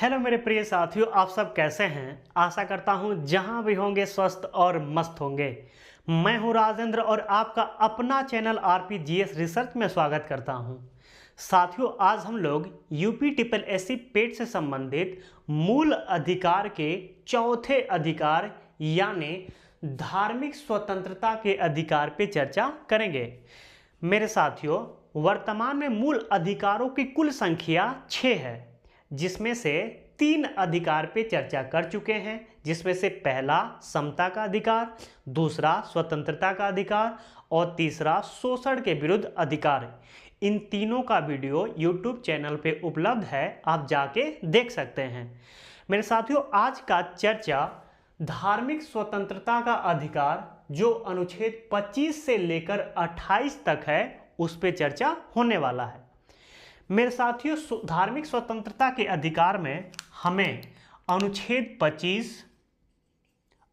Hello मेरे प्रिय साथियों, आप सब कैसे हैं। आशा करता हूं जहां भी होंगे स्वस्थ और मस्त होंगे। मैं हूं राजेंद्र और आपका अपना चैनल आरपीजीएस रिसर्च में स्वागत करता हूं। साथियों, आज हम लोग यूपी ट्रिपल एससी पेट से संबंधित मूल अधिकार के चौथे अधिकार यानी धार्मिक स्वतंत्रता के अधिकार पे चर्चा करेंगे। मेरे साथियों, वर्तमान में मूल अधिकारों की कुल संख्या 6 है, जिसमें से 3 अधिकार पे चर्चा कर चुके हैं, जिसमें से पहला समता का अधिकार, दूसरा स्वतंत्रता का अधिकार और तीसरा शोषण के विरुद्ध अधिकार। इन तीनों का वीडियो YouTube चैनल पे उपलब्ध है, आप जाके देख सकते हैं। मेरे साथियों, आज का चर्चा धार्मिक स्वतंत्रता का अधिकार जो अनुच्छेद 25 से लेकर 28 तक है, उस पे चर्चा होने वाला है। मेरे साथियों, धार्मिक स्वतंत्रता के अधिकार में हमें अनुच्छेद 25,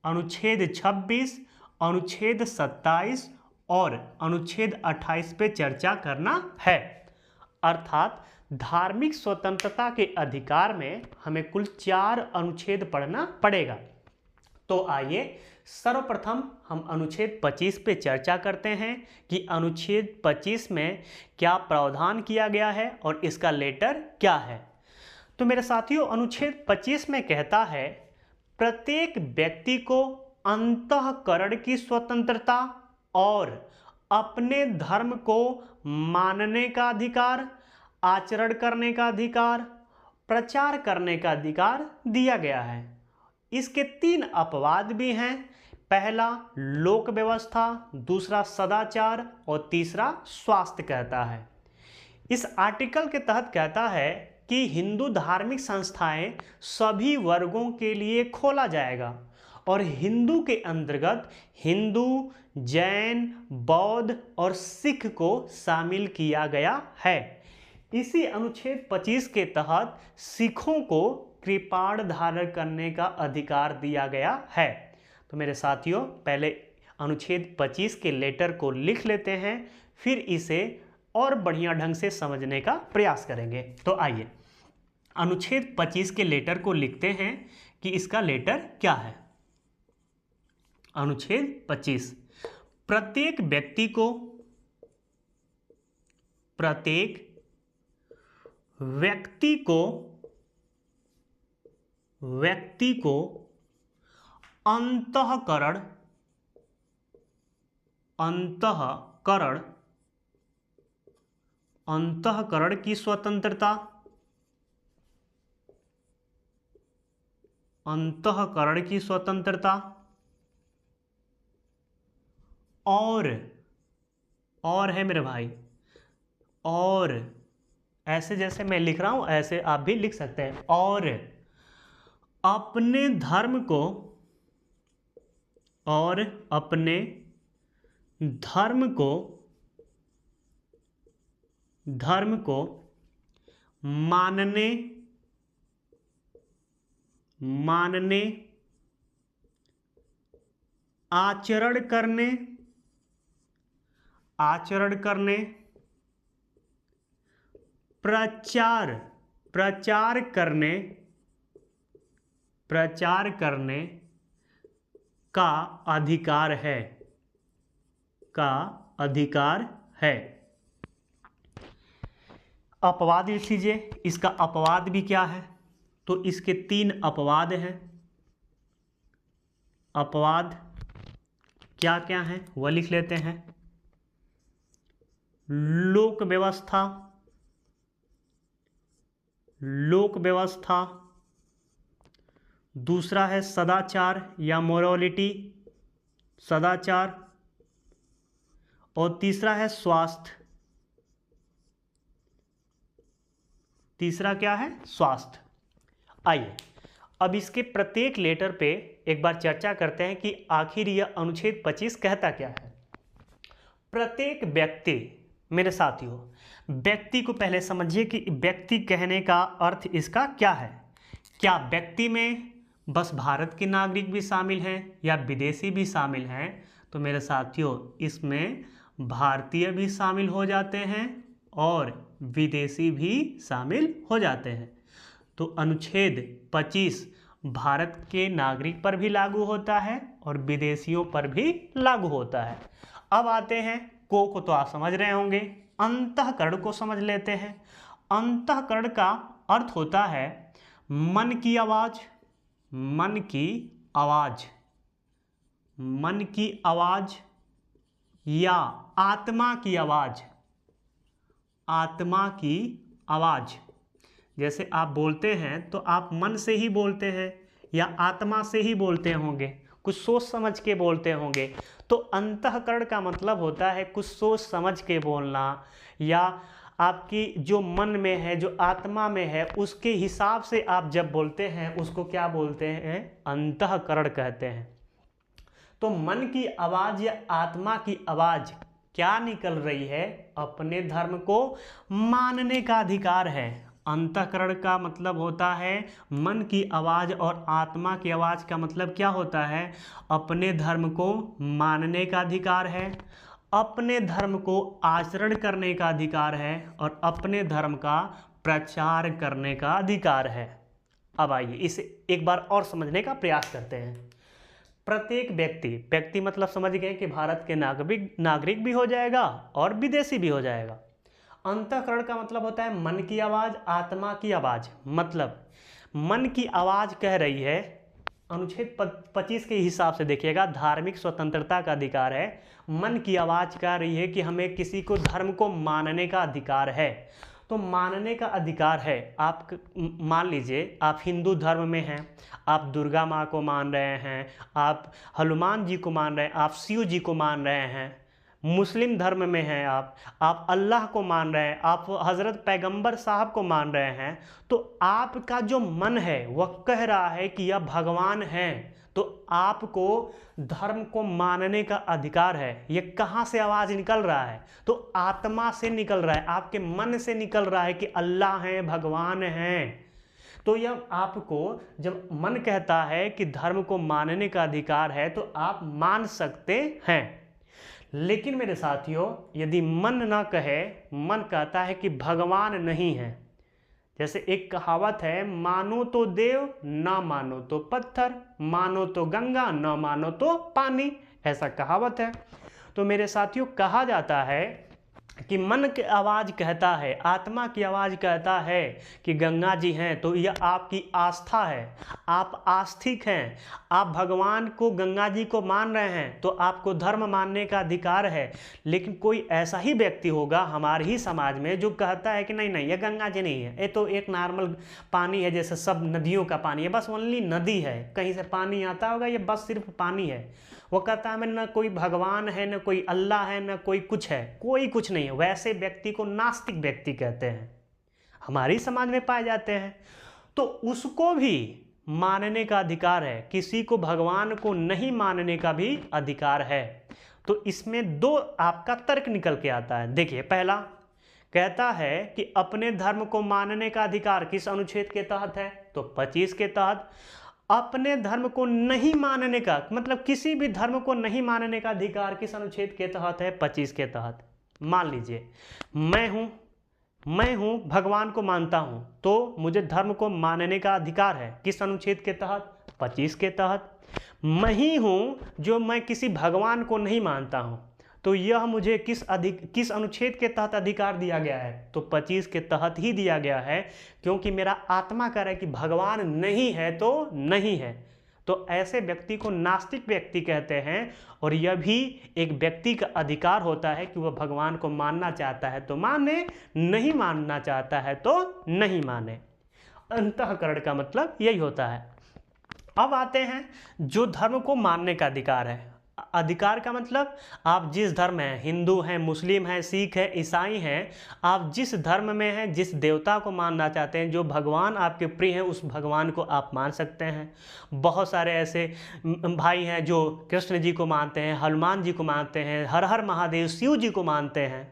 अनुच्छेद 26, अनुच्छेद 27 और अनुच्छेद 28 पे चर्चा करना है। अर्थात धार्मिक स्वतंत्रता के अधिकार में हमें कुल 4 अनुच्छेद पढ़ना पड़ेगा। तो आइए सर्वप्रथम हम अनुच्छेद 25 पे चर्चा करते हैं कि अनुच्छेद 25 में क्या प्रावधान किया गया है और इसका लेटर क्या है। तो मेरे साथियों, अनुच्छेद 25 में कहता है, प्रत्येक व्यक्ति को अंतःकरण की स्वतंत्रता और अपने धर्म को मानने का अधिकार, आचरण करने का अधिकार, प्रचार करने का अधिकार दिया गया है। इसके 3 अपवाद भी हैं। पहला लोक व्यवस्था, दूसरा सदाचार और तीसरा स्वास्थ्य कहता है। इस आर्टिकल के तहत कहता है कि हिंदू धार्मिक संस्थाएं सभी वर्गों के लिए खोला जाएगा और हिंदू के अंतर्गत हिंदू, जैन, बौद्ध और सिख को शामिल किया गया है। इसी अनुच्छेद 25 के तहत सिखों को कृपाण धारण करने का अधिकार दिया गया है। तो मेरे साथियों, पहले अनुच्छेद 25 के लेटर को लिख लेते हैं, फिर इसे और बढ़िया ढंग से समझने का प्रयास करेंगे। तो आइए अनुच्छेद 25 के लेटर को लिखते हैं कि इसका लेटर क्या है। अनुच्छेद 25, प्रत्येक व्यक्ति को अंतःकरण की स्वतंत्रता, और है मेरे भाई, और ऐसे जैसे मैं लिख रहा हूं ऐसे आप भी लिख सकते हैं, और अपने धर्म को मानने, आचरण करने, प्रचार करने का अधिकार है। अपवाद लिख लीजिए। इसका अपवाद भी क्या है, तो इसके 3 अपवाद हैं। अपवाद क्या क्या हैं वह लिख लेते हैं। लोक व्यवस्था, दूसरा है सदाचार या मोरालिटी, सदाचार, और तीसरा है स्वास्थ्य। तीसरा क्या है? स्वास्थ्य। आइए अब इसके प्रत्येक लेटर पे एक बार चर्चा करते हैं कि आखिर यह अनुच्छेद 25 कहता क्या है। प्रत्येक व्यक्ति, मेरे साथियों, व्यक्ति को पहले समझिए कि व्यक्ति कहने का अर्थ इसका क्या है। क्या व्यक्ति में बस भारत के नागरिक भी शामिल हैं या विदेशी भी शामिल हैं? तो मेरे साथियों, इसमें भारतीय भी शामिल हो जाते हैं और विदेशी भी शामिल हो जाते हैं। तो अनुच्छेद 25 भारत के नागरिक पर भी लागू होता है और विदेशियों पर भी लागू होता है। अब आते हैं को तो आप समझ रहे होंगे, अंतःकरण को समझ लेते हैं। अंतःकरण का अर्थ होता है मन की आवाज, मन की आवाज, मन की आवाज या आत्मा की आवाज, आत्मा की आवाज। जैसे आप बोलते हैं तो आप मन से ही बोलते हैं या आत्मा से ही बोलते होंगे, कुछ सोच समझ के बोलते होंगे। तो अंतःकरण का मतलब होता है कुछ सोच समझ के बोलना, या आपकी जो मन में है, जो आत्मा में है, उसके हिसाब से आप जब बोलते हैं उसको क्या बोलते हैं? अंतःकरण कहते हैं। तो मन की आवाज या आत्मा की आवाज क्या निकल रही है? अपने धर्म को मानने का अधिकार है। अंतःकरण का मतलब होता है मन की आवाज, और आत्मा की आवाज का मतलब क्या होता है? अपने धर्म को मानने का अधिकार है, अपने धर्म को आचरण करने का अधिकार है और अपने धर्म का प्रचार करने का अधिकार है। अब आइए इसे एक बार और समझने का प्रयास करते हैं। प्रत्येक व्यक्ति मतलब समझ गए कि भारत के नागरिक भी हो जाएगा और विदेशी भी हो जाएगा। अंतःकरण का मतलब होता है मन की आवाज, आत्मा की आवाज। मतलब मन की आवाज कह रही है, अनुच्छेद 25 के हिसाब से देखिएगा, धार्मिक स्वतंत्रता का अधिकार है। मन की आवाज कह रही है कि हमें किसी को धर्म को मानने का अधिकार है। तो मानने का अधिकार है। आप मान लीजिए आप हिंदू धर्म में हैं, आप दुर्गा माँ को मान रहे हैं, आप हनुमान जी को मान रहे हैं, आप शिव जी को मान रहे हैं। मुस्लिम धर्म में हैं आप अल्लाह को मान रहे हैं, आप हज़रत पैगंबर साहब को मान रहे हैं। तो आपका जो मन है वह कह रहा है कि यह भगवान है, तो आपको धर्म को मानने का अधिकार है। ये कहाँ से आवाज़ निकल रहा है? तो आत्मा से निकल रहा है, आपके मन से निकल रहा है कि अल्लाह है, भगवान हैं। तो यह आपको जब मन कहता है कि धर्म को मानने का अधिकार है तो आप मान सकते हैं। लेकिन मेरे साथियों, यदि मन ना कहे, मन कहता है कि भगवान नहीं है, जैसे एक कहावत है, मानो तो देव ना मानो तो पत्थर, मानो तो गंगा ना मानो तो पानी, ऐसा कहावत है। तो मेरे साथियों, कहा जाता है कि मन की आवाज़ कहता है, आत्मा की आवाज़ कहता है कि गंगा जी हैं, तो यह आपकी आस्था है, आप आस्तिक हैं, आप भगवान को, गंगा जी को मान रहे हैं, तो आपको धर्म मानने का अधिकार है। लेकिन कोई ऐसा ही व्यक्ति होगा हमारे ही समाज में जो कहता है कि नहीं नहीं, यह गंगा जी नहीं है, ये तो एक नॉर्मल पानी है, जैसे सब नदियों का पानी है, बस ओनली नदी है, कहीं से पानी आता होगा, ये बस सिर्फ पानी है। वो कहता है न कोई भगवान है, न कोई अल्लाह है, न कोई कुछ है, कोई कुछ नहीं है। वैसे व्यक्ति को नास्तिक व्यक्ति कहते हैं, हमारी समाज में पाए जाते हैं। तो उसको भी मानने का अधिकार है, किसी को भगवान को नहीं मानने का भी अधिकार है। तो इसमें दो आपका तर्क निकल के आता है। देखिए, पहला कहता है कि अपने धर्म को मानने का अधिकार किस अनुच्छेद के तहत है? तो 25 के तहत। अपने धर्म को नहीं मानने का मतलब किसी भी धर्म को नहीं मानने का अधिकार किस अनुच्छेद के तहत है? 25 के तहत। मान लीजिए मैं हूं भगवान को मानता हूं, तो मुझे धर्म को मानने का अधिकार है, किस अनुच्छेद के तहत? 25 के तहत। मैं ही हूं जो मैं किसी भगवान को नहीं मानता हूं, तो यह मुझे किस अनुच्छेद के तहत अधिकार दिया गया है? तो 25 के तहत ही दिया गया है, क्योंकि मेरा आत्मा कह रहा है कि भगवान नहीं है तो नहीं है। तो ऐसे व्यक्ति को नास्तिक व्यक्ति कहते हैं, और यह भी एक व्यक्ति का अधिकार होता है कि वह भगवान को मानना चाहता है तो माने, नहीं मानना चाहता है तो नहीं माने। अंतःकरण का मतलब यही होता है। अब आते हैं जो धर्म को मानने का अधिकार है। अधिकार का मतलब आप जिस धर्म हैं, हिंदू हैं, मुस्लिम हैं, सिख हैं, ईसाई हैं, आप जिस धर्म में हैं, जिस देवता को मानना चाहते हैं, जो भगवान आपके प्रिय हैं, उस भगवान को आप मान सकते हैं। बहुत सारे ऐसे भाई हैं जो कृष्ण जी को मानते हैं, हनुमान जी को मानते हैं, हर हर महादेव शिव जी को मानते हैं।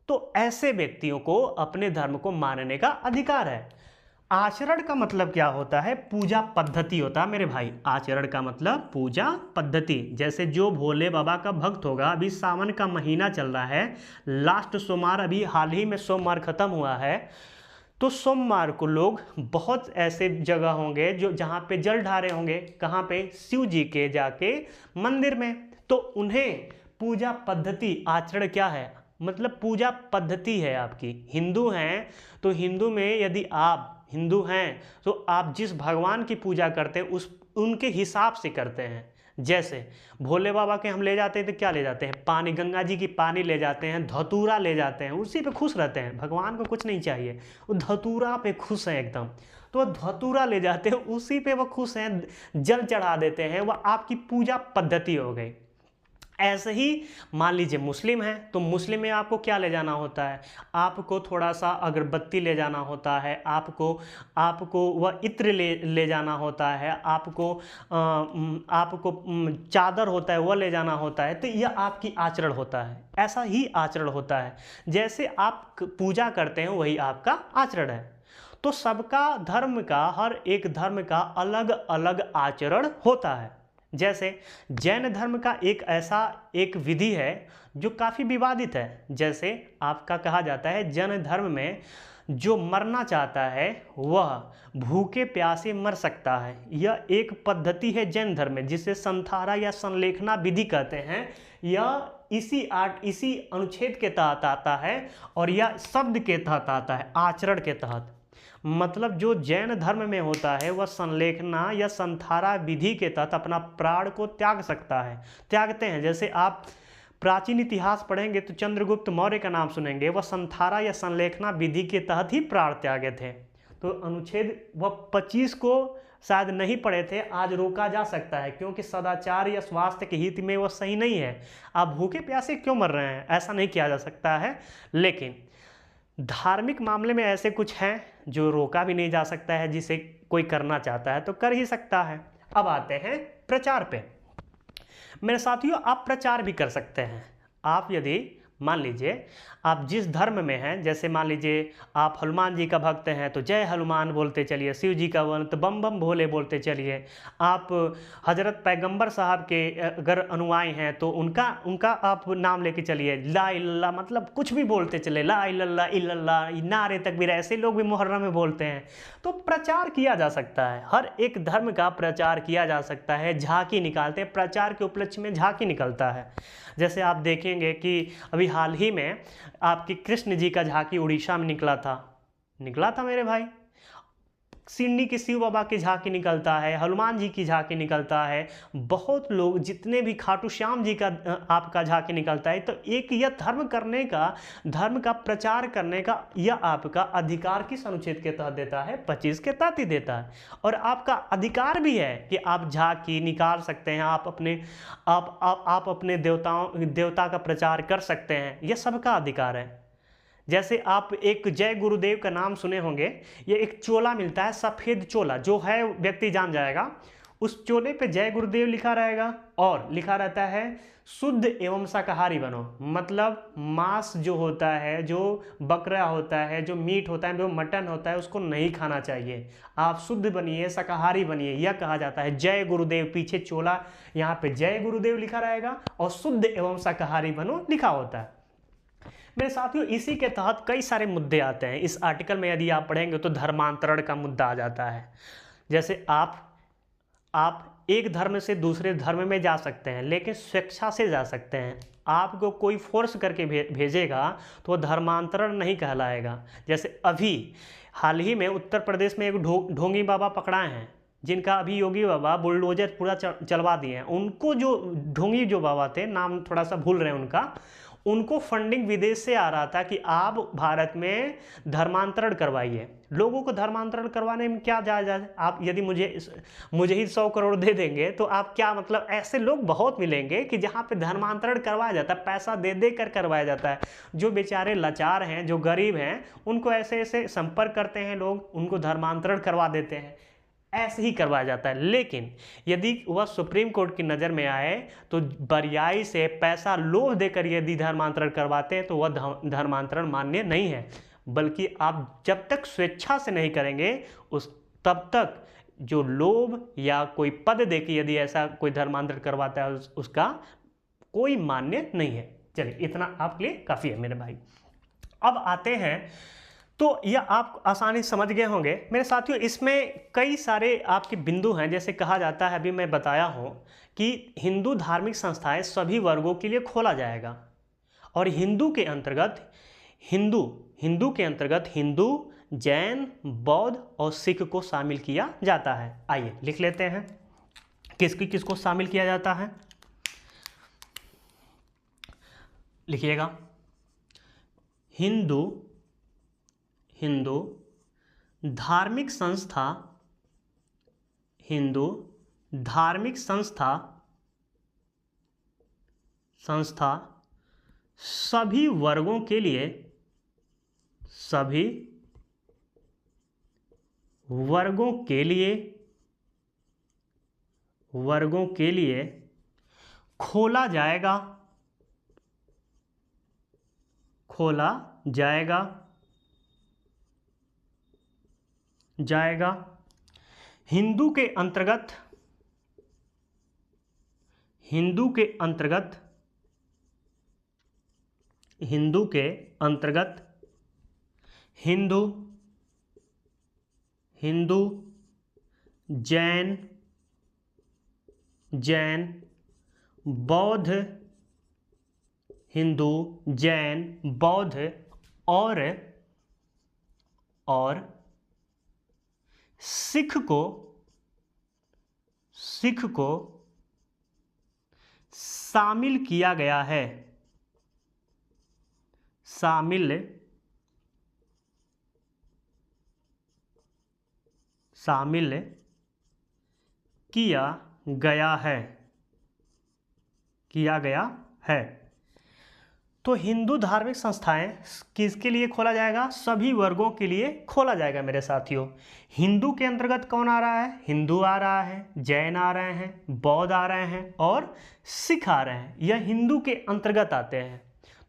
तो ऐसे व्यक्तियों को अपने धर्म को मानने का अधिकार है। आचरण का मतलब क्या होता है? पूजा पद्धति होता है मेरे भाई। आचरण का मतलब पूजा पद्धति। जैसे जो भोले बाबा का भक्त होगा, अभी सावन का महीना चल रहा है, लास्ट सोमवार, अभी हाल ही में सोमवार खत्म हुआ है, तो सोमवार को लोग बहुत ऐसे जगह होंगे जो जहाँ पे जल ढारे होंगे, कहाँ पे, शिव जी के जाके मंदिर में। तो उन्हें पूजा पद्धति आचरण क्या है, मतलब पूजा पद्धति है आपकी। हिंदू हैं तो हिंदू में यदि आप हिंदू हैं तो आप जिस भगवान की पूजा करते हैं उस उनके हिसाब से करते हैं। जैसे भोले बाबा के हम ले जाते हैं तो क्या ले जाते हैं, पानी, गंगा जी की पानी ले जाते हैं, धतूरा ले जाते हैं, उसी पे खुश रहते हैं, भगवान को कुछ नहीं चाहिए, वो धतूरा पे खुश हैं एकदम। तो वह धतूरा ले जाते हैं, उसी पे वो खुश हैं, जल चढ़ा देते हैं, वह आपकी पूजा पद्धति हो गई। ऐसे ही मान लीजिए मुस्लिम है तो मुस्लिम में आपको क्या ले जाना होता है, आपको थोड़ा सा अगरबत्ती ले जाना होता है, आपको वह इत्र ले जाना होता है, आपको चादर होता है वह ले जाना होता है। तो यह आपकी आचरण होता है, ऐसा ही आचरण होता है। जैसे आप पूजा करते हैं वही आपका आचरण है। तो सबका धर्म का, हर एक धर्म का अलग अलग आचरण होता है। जैसे जैन धर्म का एक विधि है जो काफ़ी विवादित है। जैसे आपका कहा जाता है जैन धर्म में जो मरना चाहता है वह भूखे प्यासे मर सकता है। यह एक पद्धति है जैन धर्म में जिसे संथारा या संलेखना विधि कहते हैं। यह इसी अनुच्छेद के तहत आता है और यह शब्द के तहत आता है, आचरण के तहत। मतलब जो जैन धर्म में होता है वह संलेखना या संथारा विधि के तहत अपना प्राण को त्याग सकता है, त्यागते हैं। जैसे आप प्राचीन इतिहास पढ़ेंगे तो चंद्रगुप्त मौर्य का नाम सुनेंगे, वह संथारा या संलेखना विधि के तहत ही प्राण त्यागे थे। तो अनुच्छेद वह 25 को शायद नहीं पढ़े थे, आज रोका जा सकता है क्योंकि सदाचार या स्वास्थ्य के हित में वह सही नहीं है। आप भूखे प्यासे क्यों मर रहे हैं, ऐसा नहीं किया जा सकता है। लेकिन धार्मिक मामले में ऐसे कुछ हैं जो रोका भी नहीं जा सकता है, जिसे कोई करना चाहता है तो कर ही सकता है। अब आते हैं प्रचार पे। मेरे साथियों, आप प्रचार भी कर सकते हैं। आप यदि मान लीजिए आप जिस धर्म में हैं, जैसे मान लीजिए आप हनुमान जी का भक्त हैं तो जय हनुमान बोलते चलिए, शिव जी का वन तो बम बम भोले बोलते चलिए। आप हजरत पैगंबर साहब के अगर अनुयायी हैं तो उनका आप नाम लेके चलिए, ला इल्लल्लाह, मतलब कुछ भी बोलते चले, ला इल्लल्लाह इल्लल्लाह, नारे तकबीर, ऐसे लोग भी मुहर्रम में बोलते हैं। तो प्रचार किया जा सकता है, हर एक धर्म का प्रचार किया जा सकता है। झांकी निकालते हैं, प्रचार के उपलक्ष्य में झांकी निकलता है। जैसे आप देखेंगे कि अभी हाल ही में आपकी कृष्ण जी का झांकी उड़ीसा में निकला था मेरे भाई। सिडनी की शिव बाबा की झांकी निकलता है, हनुमान जी की झांकी निकलता है, बहुत लोग जितने भी खाटू श्याम जी का आपका झांकी निकलता है। तो एक यह धर्म का प्रचार करने का यह आपका अधिकार किस अनुच्छेद के तहत देता है, 25 के तहत ही देता है। और आपका अधिकार भी है कि आप झांकी निकाल सकते हैं, आप अपने देवता का प्रचार कर सकते हैं, यह सबका अधिकार है। जैसे आप एक जय गुरुदेव का नाम सुने होंगे, ये एक चोला मिलता है, सफ़ेद चोला, जो है व्यक्ति जान जाएगा। उस चोले पे जय गुरुदेव लिखा रहेगा और लिखा रहता है शुद्ध एवं शाकाहारी बनो। मतलब मांस जो होता है, जो बकरा होता है, जो मीट होता है, जो मटन होता है, उसको नहीं खाना चाहिए। आप शुद्ध बनिए, शाकाहारी बनिए, यह कहा जाता है। जय गुरुदेव, पीछे चोला, यहाँ पे जय गुरुदेव लिखा रहेगा और शुद्ध एवं शाकाहारी बनो लिखा होता है। मेरे साथियों, इसी के तहत कई सारे मुद्दे आते हैं। इस आर्टिकल में यदि आप पढ़ेंगे तो धर्मांतरण का मुद्दा आ जाता है। जैसे आप एक धर्म से दूसरे धर्म में जा सकते हैं, लेकिन स्वेच्छा से जा सकते हैं। आपको कोई फोर्स करके भेजेगा तो वह धर्मांतरण नहीं कहलाएगा। जैसे अभी हाल ही में उत्तर प्रदेश में एक ढोंगी बाबा पकड़ाए हैं, जिनका अभी योगी बाबा बुलडोजर पूरा चलवा दिए हैं। उनको जो ढोंगी जो बाबा थे, नाम थोड़ा सा भूल रहे हैं उनको फंडिंग विदेश से आ रहा था कि आप भारत में धर्मांतरण करवाइए। लोगों को धर्मांतरण करवाने में क्या जायज़ है? आप यदि मुझे ही 100 करोड़ दे देंगे तो आप क्या, मतलब ऐसे लोग बहुत मिलेंगे कि जहाँ पे धर्मांतरण करवाया जाता है, पैसा दे दे कर करवाया जाता है। जो बेचारे लाचार हैं, जो गरीब हैं, उनको ऐसे संपर्क करते हैं लोग, उनको धर्मांतरण करवा देते हैं, ऐसे ही करवाया जाता है। लेकिन यदि वह सुप्रीम कोर्ट की नज़र में आए तो बरियाई से पैसा लोभ देकर यदि धर्मांतरण करवाते हैं तो वह धर्मांतरण मान्य नहीं है। बल्कि आप जब तक स्वेच्छा से नहीं करेंगे तब तक जो लोभ या कोई पद देकर यदि ऐसा कोई धर्मांतरण करवाता है उसका कोई मान्य नहीं है। चलिए, इतना आपके लिए काफ़ी है मेरे भाई। अब आते हैं तो यह आप आसानी से समझ गए होंगे मेरे साथियों। इसमें कई सारे आपके बिंदु हैं। जैसे कहा जाता है, अभी मैं बताया हूँ कि हिंदू धार्मिक संस्थाएं सभी वर्गों के लिए खोला जाएगा, और हिंदू के अंतर्गत हिंदू, जैन, बौद्ध और सिख को शामिल किया जाता है। आइए लिख लेते हैं किसको शामिल किया जाता है। लिखिएगा, हिंदू धार्मिक संस्था सभी वर्गों के लिए खोला जाएगा। हिंदू के अंतर्गत हिंदू, जैन, बौद्ध, और सिख को शामिल किया गया है। शामिल किया गया है। तो हिंदू धार्मिक संस्थाएं किसके लिए खोला जाएगा? सभी वर्गों के लिए खोला जाएगा मेरे साथियों। हिंदू के अंतर्गत कौन आ रहा है? हिंदू आ रहा है, जैन आ रहे हैं, बौद्ध आ रहे हैं और सिख आ रहे हैं। यह हिंदू के अंतर्गत आते हैं।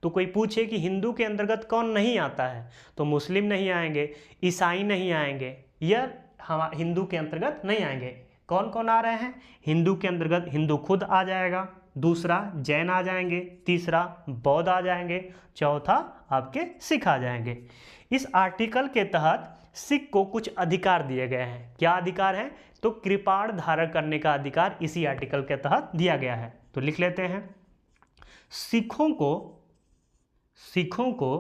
तो कोई पूछे कि हिंदू के अंतर्गत कौन नहीं आता है, तो मुस्लिम नहीं आएंगे, ईसाई नहीं आएंगे, यह हम हिंदू के अंतर्गत नहीं आएंगे। कौन कौन आ रहे हैं? हिंदू के अंतर्गत हिंदू खुद आ जाएगा, दूसरा जैन आ जाएंगे, तीसरा बौद्ध आ जाएंगे, चौथा आपके सिख आ जाएंगे। इस आर्टिकल के तहत सिख को कुछ अधिकार दिए गए हैं। क्या अधिकार है? तो कृपाण धारण करने का अधिकार इसी आर्टिकल के तहत दिया गया है। तो लिख लेते हैं, सिखों को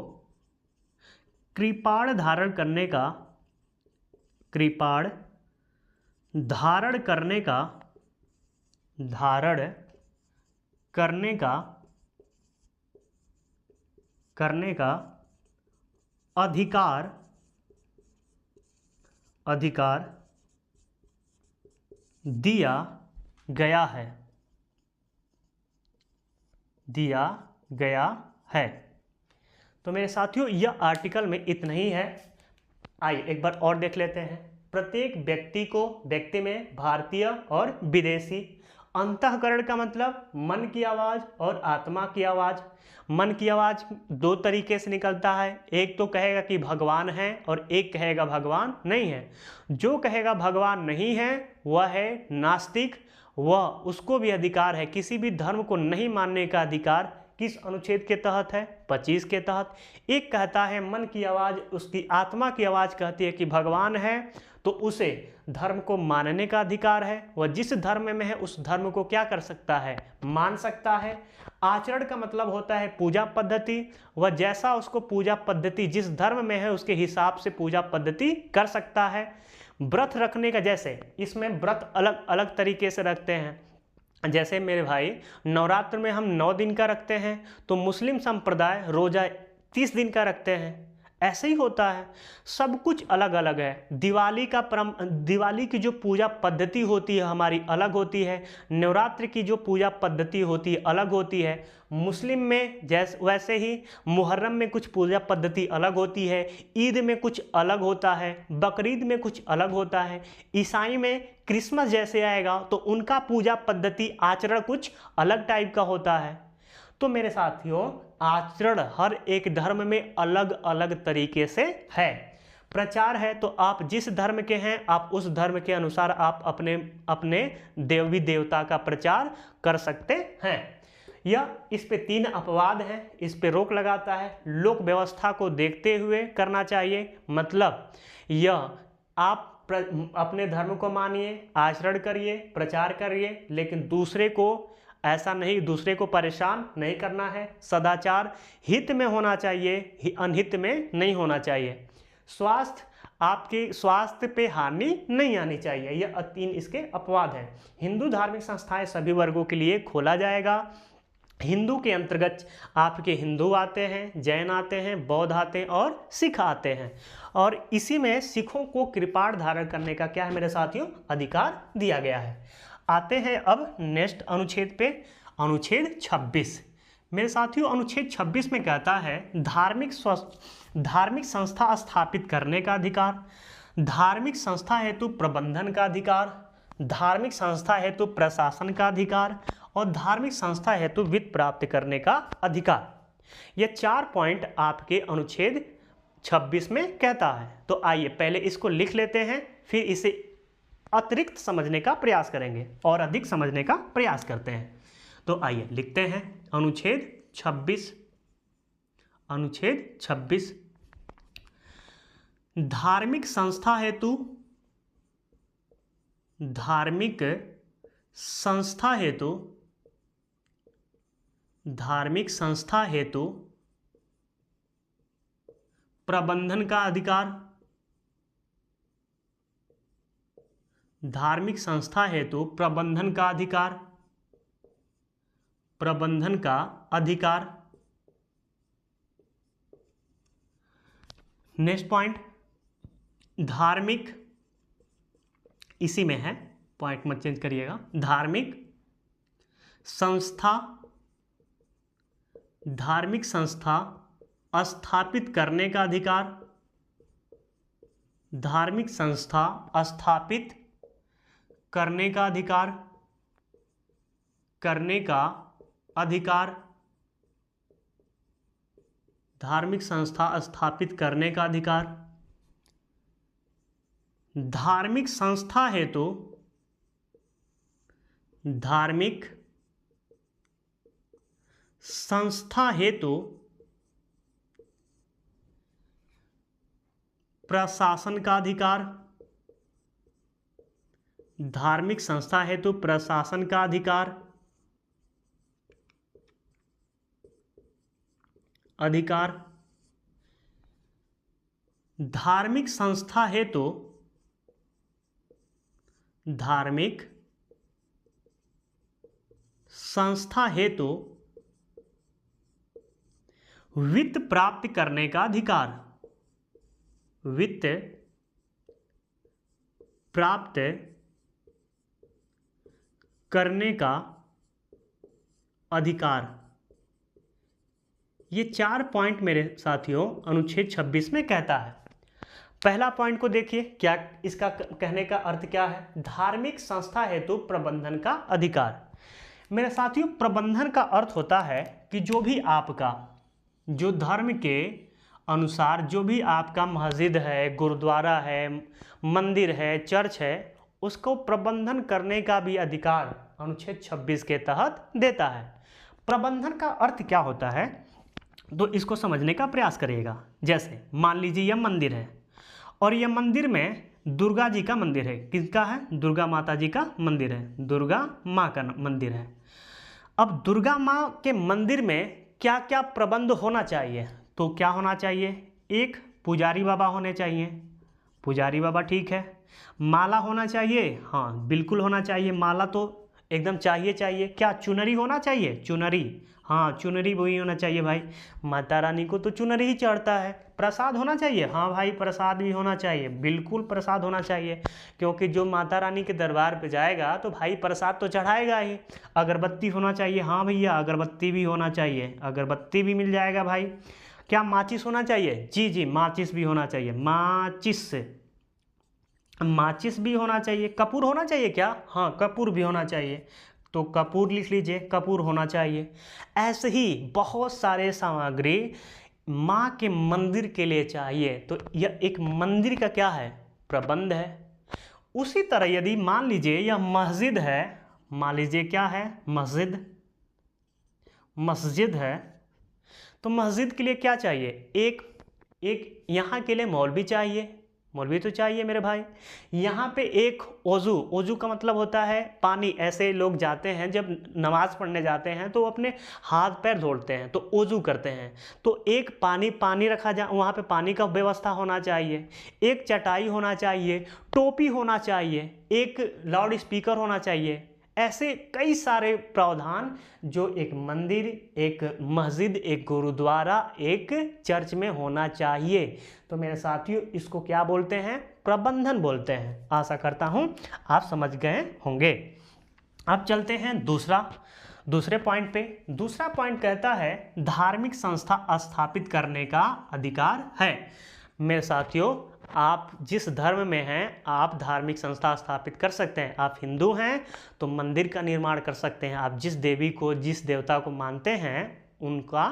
कृपाण धारण करने का अधिकार दिया गया है। तो मेरे साथियों, यह आर्टिकल में इतना ही है। आइए एक बार और देख लेते हैं। प्रत्येक व्यक्ति में भारतीय और विदेशी, अंतःकरण का मतलब मन की आवाज़ और आत्मा की आवाज़। मन की आवाज़ दो तरीके से निकलता है, एक तो कहेगा कि भगवान है और एक कहेगा भगवान नहीं है। जो कहेगा भगवान नहीं है वह है नास्तिक, वह उसको भी अधिकार है, किसी भी धर्म को नहीं मानने का अधिकार। किस अनुच्छेद के तहत है? 25 के तहत। एक कहता है मन की आवाज़, उसकी आत्मा की आवाज़ कहती है कि भगवान है, तो उसे धर्म को मानने का अधिकार है। वह जिस धर्म में है उस धर्म को क्या कर सकता है? मान सकता है। आचरण का मतलब होता है पूजा पद्धति। वह जैसा उसको पूजा पद्धति जिस धर्म में है उसके हिसाब से पूजा पद्धति कर सकता है। व्रत रखने का, जैसे इसमें व्रत अलग अलग तरीके से रखते हैं। जैसे मेरे भाई, नवरात्र में हम 9 दिन का रखते हैं, तो मुस्लिम संप्रदाय रोजा 30 दिन का रखते हैं। ऐसे ही होता है, सब कुछ अलग अलग है। दिवाली की जो पूजा पद्धति होती है हमारी अलग होती है, नवरात्र की जो पूजा पद्धति होती है अलग होती है। मुस्लिम में वैसे ही मुहर्रम में कुछ पूजा पद्धति अलग होती है, ईद में कुछ अलग होता है, बकरीद में कुछ अलग होता है, ईसाई में क्रिसमस जैसे आएगा तो उनका पूजा पद्धति आचरण कुछ अलग टाइप का होता है। तो मेरे साथियों, आचरण हर एक धर्म में अलग अलग तरीके से है। प्रचार है तो आप जिस धर्म के हैं आप उस धर्म के अनुसार आप अपने देवी देवता का प्रचार कर सकते हैं। यह इस पे 3 अपवाद हैं, इस पे रोक लगाता है। लोक व्यवस्था को देखते हुए करना चाहिए, मतलब यह आप अपने धर्म को मानिए, आचरण करिए, प्रचार करिए, लेकिन दूसरे को ऐसा नहीं, दूसरे को परेशान नहीं करना है। सदाचार हित में होना चाहिए, अनहित में नहीं होना चाहिए। आपके स्वास्थ्य पे हानि नहीं आनी चाहिए। यह 3 इसके अपवाद हैं। हिंदू धार्मिक संस्थाएं सभी वर्गों के लिए खोला जाएगा। हिंदू के अंतर्गत आपके हिंदू आते हैं, जैन आते हैं, बौद्ध आते हैं और सिख आते हैं। और इसी में सिखों को कृपाण धारण करने का क्या है मेरे साथियों, अधिकार दिया गया है। आते हैं अब नेक्स्ट अनुच्छेद पे, अनुच्छेद 26। मेरे साथियों अनुच्छेद 26 में कहता है धार्मिक संस्था स्थापित करने का अधिकार, धार्मिक संस्था हेतु प्रबंधन का अधिकार, धार्मिक संस्था हेतु प्रशासन का अधिकार और धार्मिक संस्था हेतु वित्त प्राप्त करने का अधिकार। ये 4 पॉइंट आपके अनुच्छेद 26 में कहता है। तो आइए पहले इसको लिख लेते हैं, फिर इसे अतिरिक्त समझने का प्रयास करेंगे और अधिक समझने का प्रयास करते हैं। तो आइए लिखते हैं अनुच्छेद 26। अनुच्छेद 26 धार्मिक संस्था हेतु, धार्मिक संस्था हेतु, धार्मिक संस्था हेतु प्रबंधन का अधिकार, धार्मिक संस्था हेतु प्रबंधन का अधिकार, प्रबंधन का अधिकार। नेक्स्ट पॉइंट, धार्मिक, इसी में है, पॉइंट मत चेंज करिएगा। धार्मिक संस्था, धार्मिक संस्था स्थापित करने का अधिकार, धार्मिक संस्था स्थापित करने का अधिकार, करने का अधिकार, धार्मिक संस्था स्थापित करने का अधिकार। धार्मिक संस्था हेतु, धार्मिक संस्था हेतु प्रशासन का अधिकार, धार्मिक संस्था हेतु प्रशासन का अधिकार, अधिकार। धार्मिक संस्था हेतु, धार्मिक संस्था हेतु वित्त प्राप्त करने का अधिकार, वित्त प्राप्त करने का अधिकार। ये 4 पॉइंट मेरे साथियों अनुच्छेद 26 में कहता है। पहला पॉइंट को देखिए, क्या इसका कहने का अर्थ क्या है, धार्मिक संस्था हेतु प्रबंधन का अधिकार। मेरे साथियों प्रबंधन का अर्थ होता है कि जो भी आपका, जो धर्म के अनुसार जो भी आपका मस्जिद है, गुरुद्वारा है, मंदिर है, चर्च है, उसको प्रबंधन करने का भी अधिकार अनुच्छेद 26 के तहत देता है। प्रबंधन का अर्थ क्या होता है, तो इसको समझने का प्रयास करिएगा। जैसे मान लीजिए यह मंदिर है और यह मंदिर में दुर्गा जी का मंदिर है। किसका है, दुर्गा माता जी का मंदिर है, दुर्गा माँ का मंदिर है। अब दुर्गा माँ के मंदिर में क्या क्या प्रबंध होना चाहिए, तो क्या होना चाहिए, एक पुजारी बाबा होने चाहिए, पुजारी बाबा ठीक है। माला होना चाहिए, हाँ बिल्कुल होना चाहिए, माला तो एकदम चाहिए। क्या चुनरी होना चाहिए, चुनरी, हाँ चुनरी भी होना चाहिए भाई, माता रानी को तो चुनरी ही चढ़ता है। प्रसाद होना चाहिए, हाँ भाई प्रसाद भी होना चाहिए, बिल्कुल प्रसाद होना चाहिए, क्योंकि जो माता रानी के दरबार पे जाएगा तो भाई प्रसाद तो चढ़ाएगा ही। अगरबत्ती होना चाहिए, हाँ भैया अगरबत्ती भी होना चाहिए, अगरबत्ती भी मिल जाएगा भाई। क्या माचिस होना चाहिए, जी माचिस भी होना चाहिए, माचिस भी होना चाहिए। कपूर होना चाहिए क्या, हाँ कपूर भी होना चाहिए, तो कपूर लिख लीजिए, कपूर होना चाहिए। ऐसे ही बहुत सारे सामग्री माँ के मंदिर के लिए चाहिए, तो यह एक मंदिर का क्या है, प्रबंध है। उसी तरह यदि मान लीजिए यह मस्जिद है, मान लीजिए क्या है, मस्जिद, मस्जिद है तो मस्जिद के लिए क्या चाहिए, एक यहाँ के लिए मौलवी चाहिए, मौलवी तो चाहिए मेरे भाई। यहाँ पे एक ओजू का मतलब होता है पानी। ऐसे लोग जाते हैं जब नमाज पढ़ने जाते हैं तो अपने हाथ पैर धोते हैं तो ओजू करते हैं, तो एक पानी रखा जा, वहाँ पे पानी का व्यवस्था होना चाहिए, एक चटाई होना चाहिए, टोपी होना चाहिए, एक लाउड स्पीकर होना चाहिए। ऐसे कई सारे प्रावधान जो एक मंदिर, एक मस्जिद, एक गुरुद्वारा, एक चर्च में होना चाहिए। तो मेरे साथियों इसको क्या बोलते हैं, प्रबंधन बोलते हैं। आशा करता हूँ आप समझ गए होंगे। अब चलते हैं दूसरे पॉइंट पे। दूसरा पॉइंट कहता है धार्मिक संस्था स्थापित करने का अधिकार है। मेरे साथियों आप जिस धर्म में हैं आप धार्मिक संस्था स्थापित कर सकते हैं। आप हिंदू हैं तो मंदिर का निर्माण कर सकते हैं। आप जिस देवी को, जिस देवता को मानते हैं उनका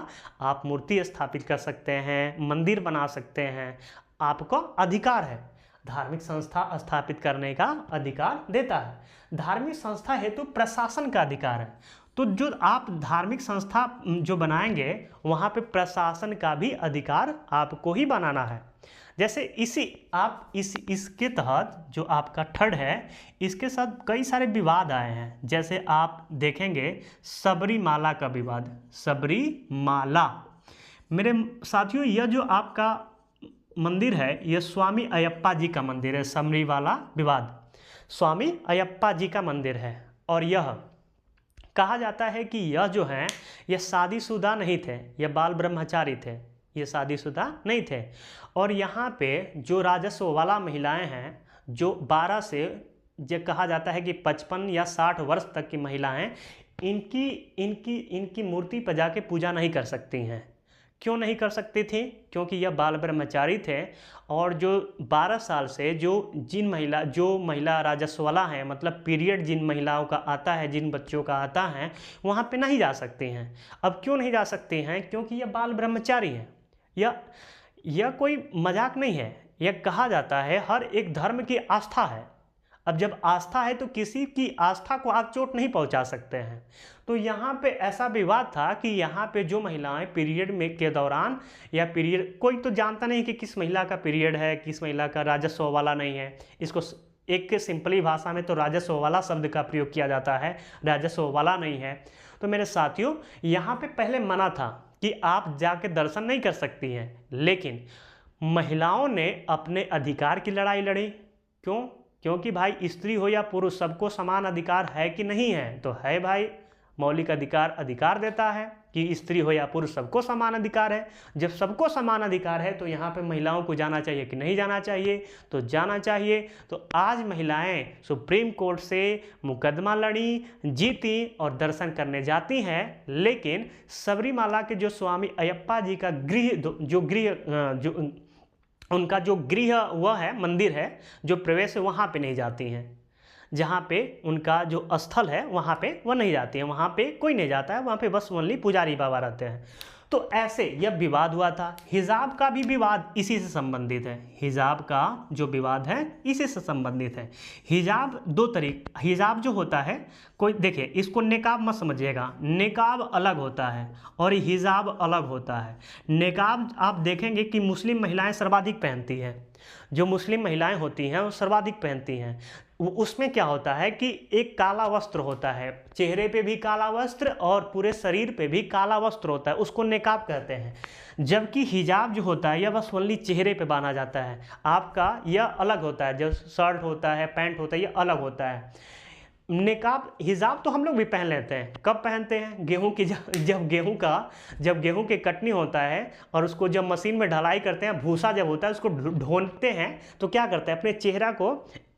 आप मूर्ति स्थापित कर सकते हैं, मंदिर बना सकते हैं। आपको अधिकार है, धार्मिक संस्था स्थापित करने का अधिकार देता है। धार्मिक संस्था हेतु प्रशासन का अधिकार है। तो जो आप धार्मिक संस्था जो बनाएंगे वहाँ पे प्रशासन का भी अधिकार आपको ही बनाना है। जैसे इसके तहत जो आपका थर्ड है इसके साथ कई सारे विवाद आए हैं। जैसे आप देखेंगे सबरीमाला का विवाद, सबरीमाला। मेरे साथियों यह जो आपका मंदिर है यह स्वामी अयप्पा जी का मंदिर है। सबरीमाला विवाद स्वामी अयप्पा जी का मंदिर है और यह कहा जाता है कि यह जो हैं यह शादीशुदा नहीं थे, यह बाल ब्रह्मचारी थे, ये शादीशुदा नहीं थे। और यहाँ पे जो राजस्व वाला महिलाएं हैं जो 12 से जो कहा जाता है कि 55 या 60 वर्ष तक की महिलाएं इनकी मूर्ति पर जाके पूजा नहीं कर सकती हैं। क्यों नहीं कर सकती थी? क्योंकि यह बाल ब्रह्मचारी थे और जो 12 साल से जो महिला राजस्व वाला है, मतलब पीरियड जिन महिलाओं का आता है, जिन बच्चों का आता है, वहाँ पे नहीं जा सकती हैं। अब क्यों नहीं जा सकती हैं? क्योंकि यह बाल ब्रह्मचारी हैं। यह कोई मजाक नहीं है, यह कहा जाता है हर एक धर्म की आस्था है। अब जब आस्था है तो किसी की आस्था को आप चोट नहीं पहुंचा सकते हैं। तो यहाँ पे ऐसा विवाद था कि यहाँ पे जो महिलाएं पीरियड में के दौरान या पीरियड, कोई तो जानता नहीं कि किस महिला का पीरियड है, किस महिला का राजस्व वाला नहीं है। इसको एक सिंपली भाषा में तो राजस्व वाला शब्द का प्रयोग किया जाता है, राजस्व वाला नहीं है। तो मेरे साथियों यहाँ पे पहले मना था कि आप जाके दर्शन नहीं कर सकती हैं, लेकिन महिलाओं ने अपने अधिकार की लड़ाई लड़ी। क्यों? क्योंकि भाई स्त्री हो या पुरुष सबको समान अधिकार है कि नहीं है? तो है भाई, मौलिक अधिकार देता है कि स्त्री हो या पुरुष सबको समान अधिकार है। जब सबको समान अधिकार है तो यहाँ पे महिलाओं को जाना चाहिए कि नहीं जाना चाहिए? तो जाना चाहिए। तो आज महिलाएं सुप्रीम कोर्ट से मुकदमा लड़ी, जीती और दर्शन करने जाती हैं। लेकिन सबरीमाला के जो स्वामी अयप्पा जी का उनका जो गृह वह है, मंदिर है, जो प्रवेश है, वहाँ पे नहीं जाती हैं। जहाँ पे उनका जो स्थल है वहाँ पे वह नहीं जाती हैं, वहाँ पे कोई नहीं जाता है, वहाँ पे बस ओनली पुजारी बाबा रहते हैं। तो ऐसे यह विवाद हुआ था। हिजाब का भी विवाद इसी से संबंधित है। हिजाब का जो विवाद है इसी से संबंधित है। हिजाब हिजाब जो होता है, कोई देखिए इसको नेकाब मत समझिएगा, नेकाब अलग होता है और हिजाब अलग होता है। नेकाब आप देखेंगे कि मुस्लिम महिलाएं सर्वाधिक पहनती हैं, जो मुस्लिम महिलाएं होती हैं वो सर्वाधिक पहनती हैं। उसमें क्या होता है कि एक काला वस्त्र होता है, चेहरे पे भी काला वस्त्र और पूरे शरीर पे भी काला वस्त्र होता है, उसको नेकाब कहते हैं। जबकि हिजाब जो होता है यह बस ओनली चेहरे पे बांधा जाता है। आपका यह अलग होता है, जो शर्ट होता है, पैंट होता है, यह अलग होता है। नेकाब हिजाब तो हम लोग भी पहन लेते हैं। कब पहनते हैं? गेहूं की जब गेहूं के कटनी होता है और उसको जब मशीन में ढलाई करते हैं, भूसा जब होता है उसको ढोंते हैं तो क्या करते हैं, अपने चेहरा को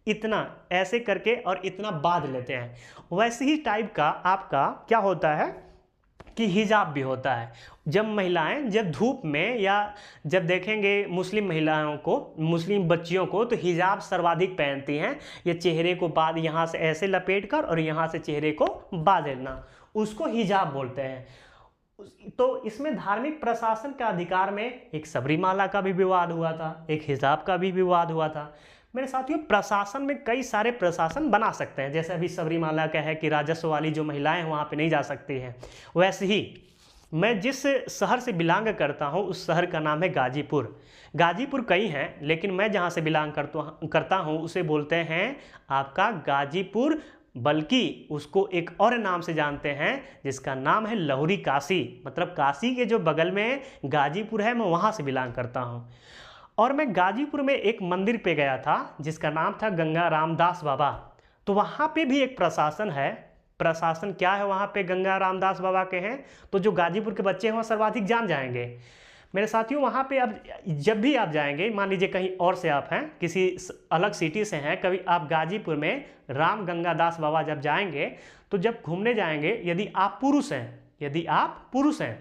इतना ऐसे करके और इतना बांध लेते हैं। वैसे ही टाइप का आपका क्या होता है कि हिजाब भी होता है। जब महिलाएं जब धूप में या जब देखेंगे मुस्लिम महिलाओं को, मुस्लिम बच्चियों को, तो हिजाब सर्वाधिक पहनती हैं। ये चेहरे को बाद यहाँ से ऐसे लपेट कर और यहाँ से चेहरे को बांध लेना, उसको हिजाब बोलते हैं। तो इसमें धार्मिक प्रशासन का अधिकार में एक सबरीमाला का भी विवाद हुआ था, एक हिजाब का भी विवाद हुआ था। मेरे साथियों प्रशासन में कई सारे प्रशासन बना सकते हैं। जैसे अभी सबरीमाला का है कि राजस्व वाली जो महिलाएं हैं वहाँ पे नहीं जा सकती हैं, वैसे ही मैं जिस शहर से बिलोंग करता हूँ उस शहर का नाम है गाजीपुर। गाजीपुर कई हैं, लेकिन मैं जहाँ से बिलोंग करता हूँ उसे बोलते हैं आपका गाजीपुर, बल्कि उसको एक और नाम से जानते हैं जिसका नाम है लहुरी काशी। मतलब काशी के जो बगल में गाजीपुर है, मैं वहाँ से बिलोंग करता हूँ। और मैं गाजीपुर में एक मंदिर पे गया था जिसका नाम था गंगा रामदास बाबा। तो वहाँ पे भी एक प्रशासन है। प्रशासन क्या है वहाँ पे, गंगा रामदास बाबा के हैं। तो जो गाजीपुर के बच्चे हैं वह सर्वाधिक जान जाएंगे। मेरे साथियों, वहाँ पे अब जब भी आप जाएंगे, मान लीजिए कहीं और से आप हैं, किसी अलग सिटी से हैं, कभी आप गाजीपुर में राम गंगादास बाबा जब जाएंगे, तो जब घूमने जाएंगे, यदि आप पुरुष हैं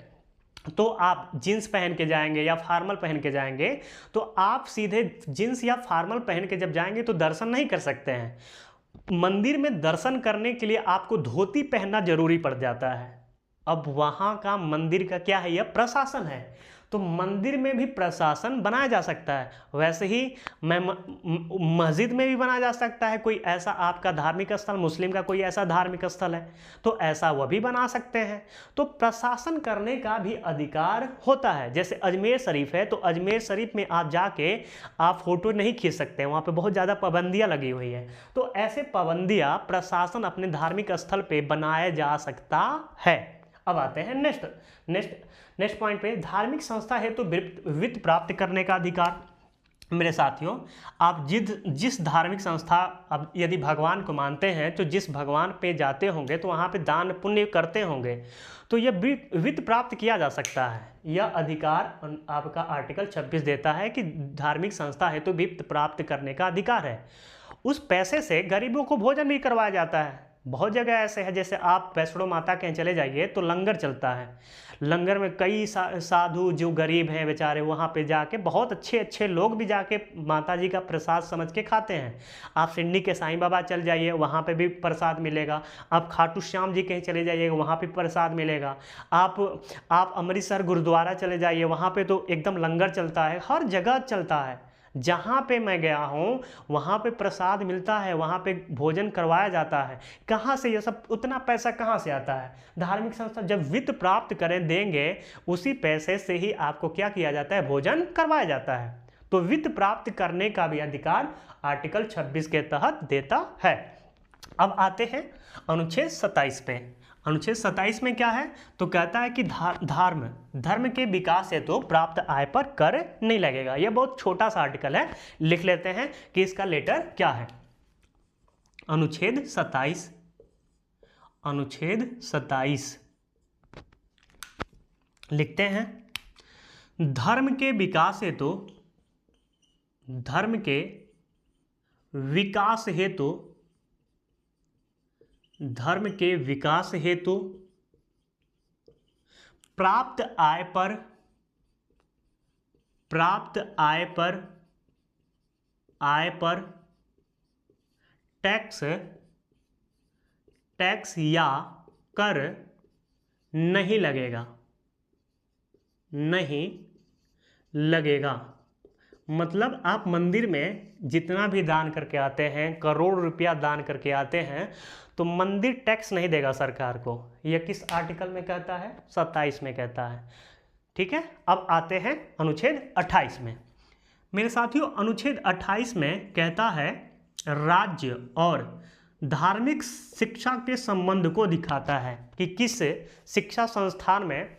तो आप जीन्स पहन के जाएंगे या फार्मल पहन के जाएंगे, तो आप सीधे जीन्स या फार्मल पहन के जब जाएंगे तो दर्शन नहीं कर सकते हैं। मंदिर में दर्शन करने के लिए आपको धोती पहनना जरूरी पड़ जाता है। अब वहाँ का मंदिर का क्या है, यह प्रशासन है। तो मंदिर में भी प्रशासन बनाया जा सकता है। वैसे ही मस्जिद में भी बनाया जा सकता है। कोई ऐसा आपका धार्मिक स्थल, मुस्लिम का कोई ऐसा धार्मिक स्थल है तो ऐसा वह भी बना सकते हैं। तो प्रशासन करने का भी अधिकार होता है। जैसे अजमेर शरीफ है, तो अजमेर शरीफ में आप जाके आप फोटो नहीं खींच सकते, वहाँ पे बहुत ज़्यादा पाबंदियाँ लगी हुई है। तो ऐसे पाबंदियाँ प्रशासन अपने धार्मिक स्थल पे बनाया जा सकता है। अब आते हैं नेक्स्ट पॉइंट पे, धार्मिक संस्था है तो वित्त प्राप्त करने का अधिकार। मेरे साथियों, आप जिस धार्मिक संस्था, अब यदि भगवान को मानते हैं तो जिस भगवान पे जाते होंगे तो वहाँ पे दान पुण्य करते होंगे, तो यह वित्त प्राप्त किया जा सकता है। यह अधिकार आपका आर्टिकल 26 देता है कि धार्मिक संस्था है तो वित्त प्राप्त करने का अधिकार है। उस पैसे से गरीबों को भोजन भी करवाया जाता है। बहुत जगह ऐसे है, जैसे आप वैष्णो माता के चले जाइए तो लंगर चलता है। लंगर में कई साधु जो गरीब हैं बेचारे, वहाँ पे जाके बहुत अच्छे लोग भी जाके माता जी का प्रसाद समझ के खाते हैं। आप सिडनी के साईं बाबा चल जाइए, वहाँ पे भी प्रसाद मिलेगा। आप खाटू श्याम जी कहीं चले जाइएगा, वहाँ पे प्रसाद मिलेगा। आप अमृतसर गुरुद्वारा चले जाइए, वहाँ पे तो एकदम लंगर चलता है। हर जगह चलता है। जहाँ पे मैं गया हूँ वहाँ पे प्रसाद मिलता है, वहाँ पे भोजन करवाया जाता है। कहाँ से ये सब, उतना पैसा कहाँ से आता है? धार्मिक संस्था जब वित्त प्राप्त करें देंगे, उसी पैसे से ही आपको क्या किया जाता है, भोजन करवाया जाता है। तो वित्त प्राप्त करने का भी अधिकार आर्टिकल 26 के तहत देता है। अब आते हैं अनुच्छेद 27 पे। अनुच्छेद 27 में क्या है, तो कहता है कि धर्म के विकास हेतु तो प्राप्त आय पर कर नहीं लगेगा। यह बहुत छोटा सा आर्टिकल है, लिख लेते हैं कि इसका लेटर क्या है। अनुच्छेद 27 लिखते हैं, धर्म के विकास हेतु प्राप्त आय पर टैक्स या कर नहीं लगेगा। मतलब आप मंदिर में जितना भी दान करके आते हैं, करोड़ रुपया दान करके आते हैं, तो मंदिर टैक्स नहीं देगा सरकार को। यह किस आर्टिकल में कहता है, 27 में कहता है। ठीक है। अब आते हैं अनुच्छेद 28 में। मेरे साथियों, अनुच्छेद 28 में कहता है, राज्य और धार्मिक शिक्षा के संबंध को दिखाता है कि किस शिक्षा संस्थान में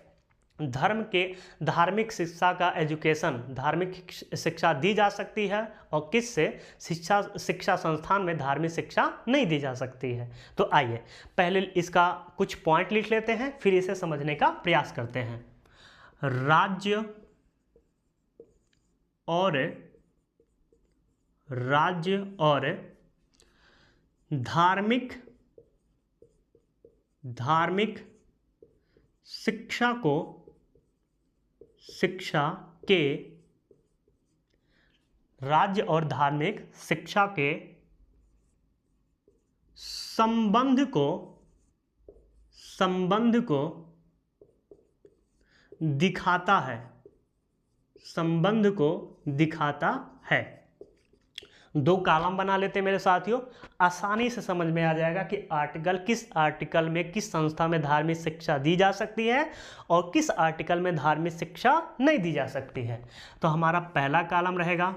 धार्मिक शिक्षा का एजुकेशन, धार्मिक शिक्षा दी जा सकती है और किस से शिक्षा संस्थान में धार्मिक शिक्षा नहीं दी जा सकती है। तो आइए पहले इसका कुछ पॉइंट लिख लेते हैं, फिर इसे समझने का प्रयास करते हैं। राज्य और धार्मिक शिक्षा के राज्य और धार्मिक शिक्षा के संबंध को दिखाता है। दो कॉलम बना लेते हैं मेरे साथियों, आसानी से समझ में आ जाएगा कि किस आर्टिकल में किस संस्था में धार्मिक शिक्षा दी जा सकती है और किस आर्टिकल में धार्मिक शिक्षा नहीं दी जा सकती है। तो हमारा पहला कॉलम रहेगा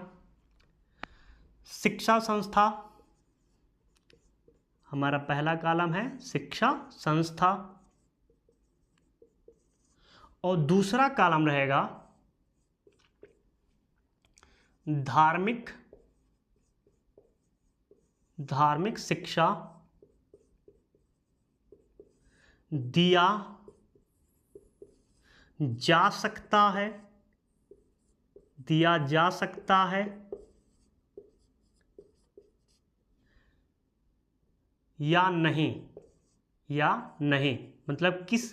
शिक्षा संस्था, हमारा पहला कॉलम है शिक्षा संस्था, और दूसरा कॉलम रहेगा धार्मिक शिक्षा दिया जा सकता है, या नहीं, मतलब किस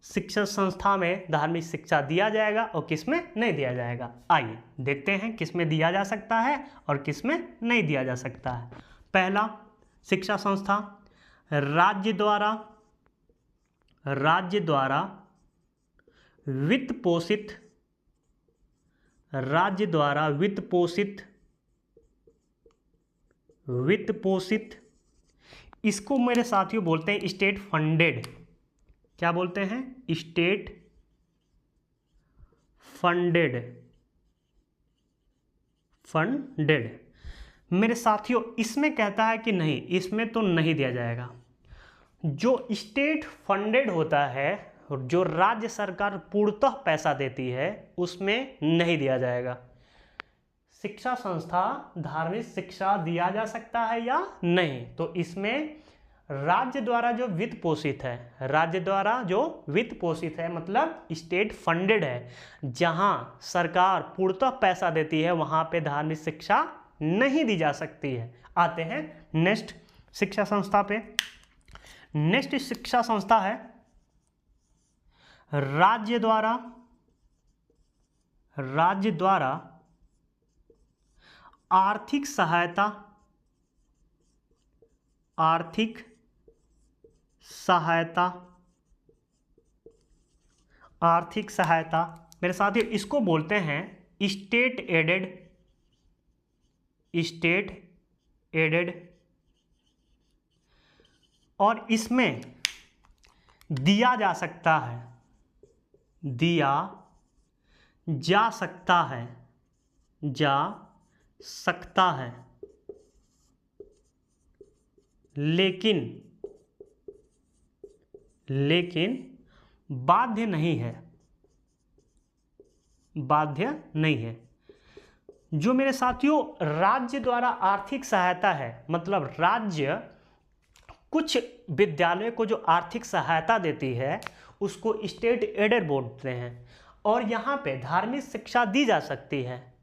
शिक्षा संस्था में धार्मिक शिक्षा दिया जाएगा और किस में नहीं दिया जाएगा। आइए देखते हैं किस में दिया जा सकता है और किस में नहीं दिया जा सकता है। पहला, शिक्षा संस्था राज्य द्वारा वित्त पोषित, इसको मेरे साथियों बोलते हैं स्टेट फंडेड। क्या बोलते हैं? State funded. मेरे साथियों इसमें कहता है कि नहीं, इसमें तो नहीं दिया जाएगा। जो स्टेट फंडेड होता है, जो राज्य सरकार पूर्णतः पैसा देती है, उसमें नहीं दिया जाएगा। शिक्षा संस्था धार्मिक शिक्षा दिया जा सकता है या नहीं, तो इसमें राज्य द्वारा जो वित्त पोषित है, मतलब स्टेट फंडेड है, जहां सरकार पूर्णतः पैसा देती है, वहां पे धार्मिक शिक्षा नहीं दी जा सकती है। आते हैं नेक्स्ट शिक्षा संस्था पे। नेक्स्ट शिक्षा संस्था है राज्य द्वारा आर्थिक सहायता। मेरे साथियों इसको बोलते हैं स्टेट एडेड, और इसमें दिया जा सकता है, लेकिन बाध्य नहीं है। जो मेरे साथियों राज्य द्वारा आर्थिक सहायता है, मतलब राज्य कुछ विद्यालयों को जो आर्थिक सहायता देती है उसको स्टेट एडेड बोलते हैं, और यहाँ पे धार्मिक शिक्षा दी जा सकती है,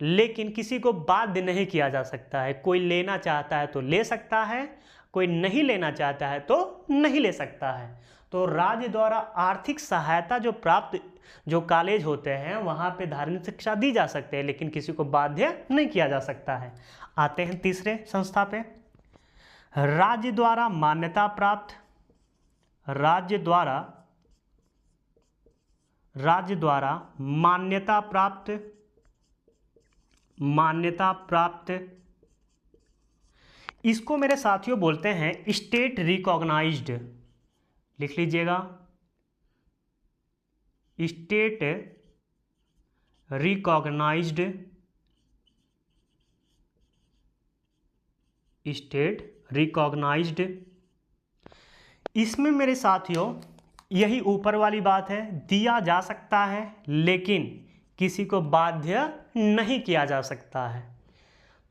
लेकिन किसी को बाध्य नहीं किया जा सकता है। कोई लेना चाहता है तो ले सकता है, कोई नहीं लेना चाहता है तो नहीं ले सकता है। तो राज्य द्वारा आर्थिक सहायता जो प्राप्त जो कॉलेज होते हैं वहाँ पे धार्मिक शिक्षा दी जा सकती है, लेकिन किसी को बाध्य नहीं किया जा सकता है। आते हैं तीसरे संस्था पे, राज्य द्वारा मान्यता प्राप्त, इसको मेरे साथियों बोलते हैं स्टेट रिकॉग्नाइज्ड। लिख लीजिएगा, स्टेट रिकॉग्नाइज्ड। इसमें मेरे साथियों यही ऊपर वाली बात है, दिया जा सकता है लेकिन किसी को बाध्य नहीं किया जा सकता है।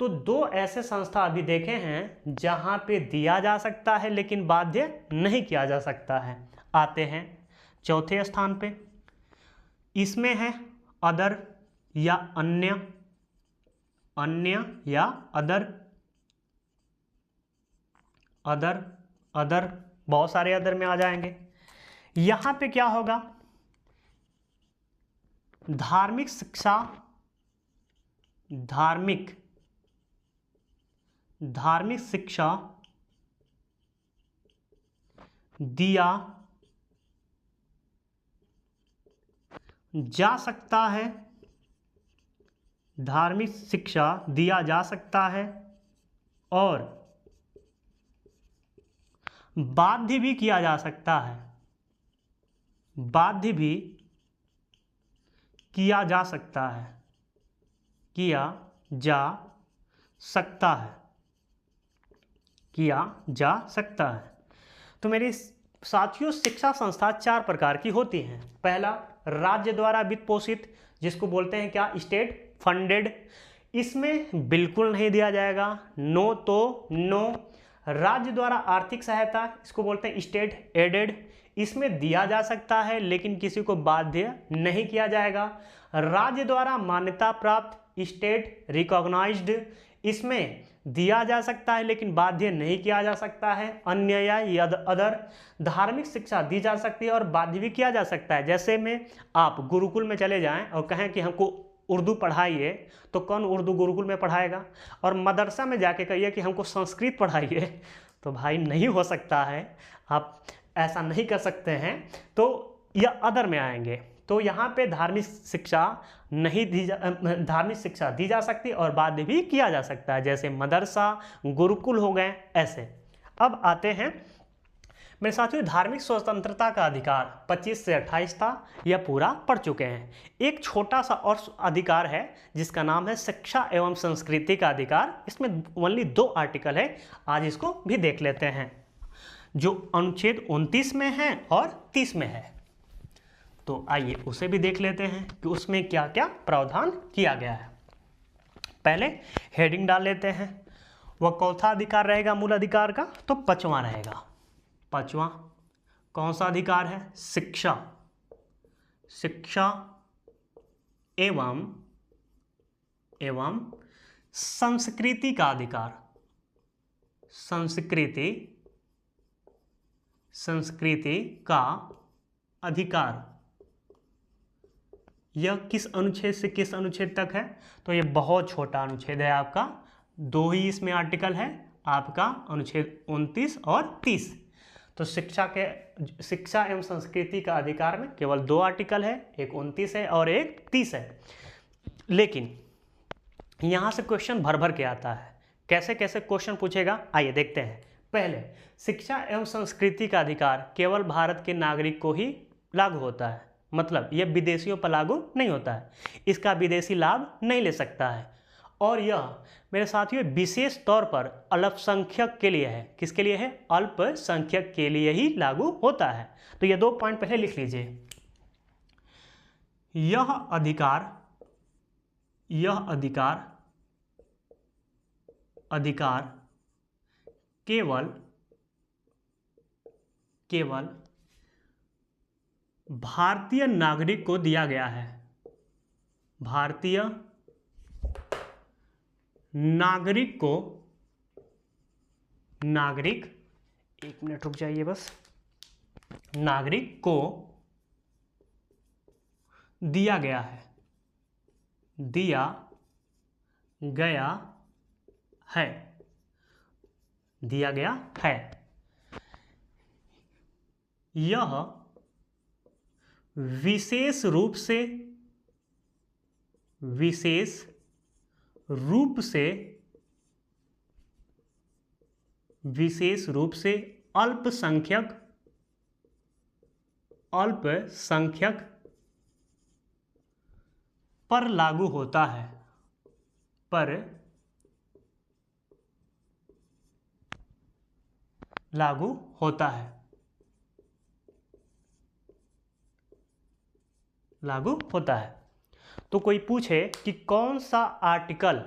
तो दो ऐसे संस्था अभी देखे हैं जहां पे दिया जा सकता है लेकिन बाध्य नहीं किया जा सकता है। आते हैं चौथे स्थान पे, इसमें है अदर या अन्य या अदर, बहुत सारे अदर में आ जाएंगे। यहां पे क्या होगा, धार्मिक शिक्षा दिया जा सकता है धार्मिक शिक्षा दिया जा सकता है और बाध्य भी किया जा सकता है, बाध्य भी किया जा सकता है, किया जा सकता है, किया जा सकता है। तो मेरे साथियों, शिक्षा संस्था 4 प्रकार की होती हैं। पहला, राज्य द्वारा वित्त पोषित, जिसको बोलते हैं क्या, स्टेट फंडेड। इसमें बिल्कुल नहीं दिया जाएगा, नो तो नो। राज्य द्वारा आर्थिक सहायता, इसको बोलते हैं स्टेट एडेड। इसमें दिया जा सकता है लेकिन किसी को बाध्य नहीं किया जाएगा। राज्य द्वारा मान्यता प्राप्त, स्टेट रिकॉग्नाइज्ड। इसमें दिया जा सकता है लेकिन बाध्य नहीं किया जा सकता है, अन्य या अदर। धार्मिक शिक्षा दी जा सकती है और बाध्य भी किया जा सकता है। जैसे में आप गुरुकुल में चले जाएं और कहें कि हमको उर्दू पढ़ाइए, तो कौन उर्दू गुरुकुल में पढ़ाएगा? और मदरसा में जाके कहिए कि हमको संस्कृत पढ़ाइए, तो भाई नहीं हो सकता है, आप ऐसा नहीं कर सकते हैं। तो यह अदर में आएंगे। तो यहाँ पे धार्मिक शिक्षा नहीं दी धार्मिक शिक्षा दी जा सकती और बाध्य भी किया जा सकता है, जैसे मदरसा गुरुकुल हो गए ऐसे। अब आते हैं मेरे साथियों, धार्मिक स्वतंत्रता का अधिकार 25 से 28 था, यह पूरा पढ़ चुके हैं। एक छोटा सा और अधिकार है जिसका नाम है शिक्षा एवं संस्कृति का अधिकार। इसमें ओनली 2 आर्टिकल है, आज इसको भी देख लेते हैं, जो अनुच्छेद 29 में है और 30 में है। तो आइए उसे भी देख लेते हैं कि उसमें क्या क्या प्रावधान किया गया है। पहले हेडिंग डाल लेते हैं। वह कौन सा अधिकार रहेगा मूल अधिकार का? तो 5वां रहेगा। 5वां कौन सा अधिकार है? शिक्षा, शिक्षा एवं संस्कृति का अधिकार। संस्कृति का अधिकार। यह किस अनुच्छेद से किस अनुच्छेद तक है? तो यह बहुत छोटा अनुच्छेद है आपका, 2 ही इसमें आर्टिकल है आपका, अनुच्छेद 29 और 30। तो शिक्षा एवं संस्कृति का अधिकार में केवल 2 आर्टिकल है, एक 29 है और एक 30 है। लेकिन यहाँ से क्वेश्चन भर भर के आता है। कैसे कैसे क्वेश्चन पूछेगा, आइए देखते हैं। पहले, शिक्षा एवं संस्कृति का अधिकार केवल भारत के नागरिक को ही लागू होता है, मतलब यह विदेशियों पर लागू नहीं होता है, इसका विदेशी लाभ नहीं ले सकता है। और यह मेरे साथियों विशेष तौर पर अल्पसंख्यक के लिए है। किसके लिए है? अल्पसंख्यक के लिए ही लागू होता है। तो ये 2 पॉइंट पहले लिख लीजिए। यह अधिकार केवल भारतीय नागरिक को दिया गया है। भारतीय नागरिक, एक मिनट रुक जाइए बस, नागरिक को दिया गया है, दिया गया है। यह विशेष रूप से अल्पसंख्यक पर लागू होता है, लागू होता है। तो कोई पूछे कि कौन सा आर्टिकल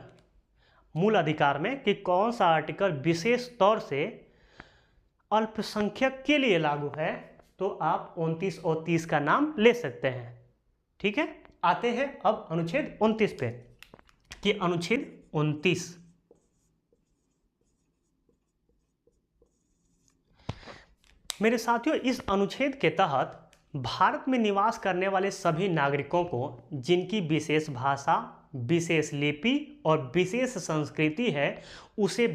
मूल अधिकार में, कि कौन सा आर्टिकल विशेष तौर से अल्पसंख्यक के लिए लागू है, तो आप 29 और 30 का नाम ले सकते हैं। ठीक है, आते हैं अब अनुच्छेद 29 पे, कि अनुच्छेद 29 मेरे साथियों, इस अनुच्छेद के तहत भारत में निवास करने वाले सभी नागरिकों को जिनकी विशेष भाषा, विशेष लिपि और विशेष संस्कृति है, उसे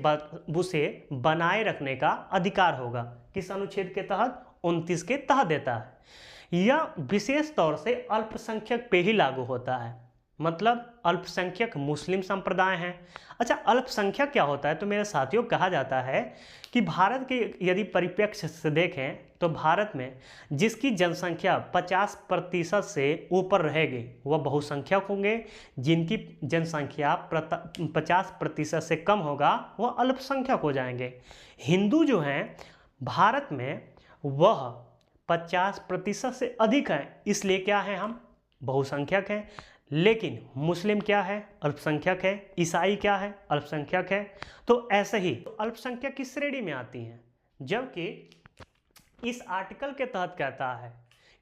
बनाए रखने का अधिकार होगा। किस अनुच्छेद के तहत? 29 के तहत देता है। यह विशेष तौर से अल्पसंख्यक पे ही लागू होता है। मतलब अल्पसंख्यक मुस्लिम संप्रदाय हैं। अच्छा, अल्पसंख्यक क्या होता है? तो मेरे साथियों, कहा जाता है कि भारत के यदि परिप्रेक्ष्य से देखें तो भारत में जिसकी जनसंख्या 50% से ऊपर रहेगी वह बहुसंख्यक होंगे, जिनकी जनसंख्या 50% से कम होगा वह अल्पसंख्यक हो जाएंगे। हिंदू जो हैं भारत में वह 50% से अधिक हैं, इसलिए क्या है, हम बहुसंख्यक हैं। लेकिन मुस्लिम क्या है? अल्पसंख्यक है। ईसाई क्या है? अल्पसंख्यक है। तो ऐसे ही अल्पसंख्यक किस श्रेणी में आती हैं? जबकि इस आर्टिकल के तहत कहता है